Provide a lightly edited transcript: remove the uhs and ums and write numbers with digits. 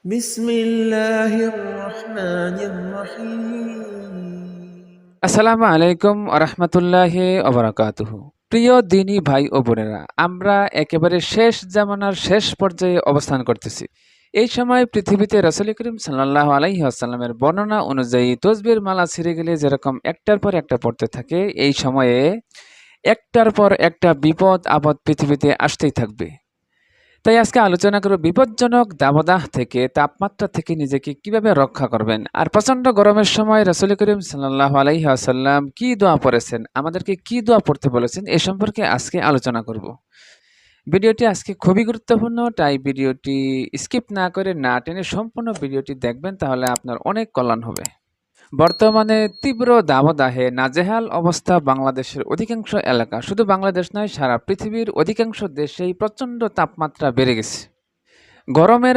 بسم الله الرحمن الرحيم আসসালামু আলাইকুম আরহামতুল্লাহি ওবারাকাতুহু। প্রিয় দিনী ভাই ও বোনেরা, আমরা একেবারে শেষ জামানার শেষ পর্যায়ে অবস্থান করতেছি। এই সময় পৃথিবীতে রাসূল করিম সাল্লাল্লাহু আলাইহি ওয়াসাল্লামের বর্ণনা অনুযায়ী তসবির মালা ছিঁড়ে গেলে যেরকম একটার পর একটা পড়তে থাকে, এই সময়ে একটার পর একটা বিপদ আপদ পৃথিবীতে আসতেই থাকবে। তাই আজকে আলোচনা করব বিপজ্জনক দাবদাহ থেকে, তাপমাত্রা থেকে নিজেকে কিভাবে রক্ষা করবেন। আর প্রচণ্ড গরমের সময় রাসূল করিম সাল্লাল্লাহু আলাইহি ওয়াসাল্লাম কি দোয়া পড়েছেন, আমাদেরকে কি দোয়া পড়তে বলেছেন, এ সম্পর্কে আজকে আলোচনা করব। ভিডিওটি আজকে খুবই গুরুত্বপূর্ণ, তাই ভিডিওটি স্কিপ না করে না টেনে সম্পূর্ণ ভিডিওটি দেখবেন, তাহলে আপনার অনেক কল্যাণ হবে। বর্তমানে তীব্র দাবদাহে নাজেহাল অবস্থা বাংলাদেশের অধিকাংশ এলাকা, শুধু বাংলাদেশ নয় সারা পৃথিবীর অধিকাংশ দেশেই প্রচণ্ড তাপমাত্রা বেড়ে গেছে। গরমের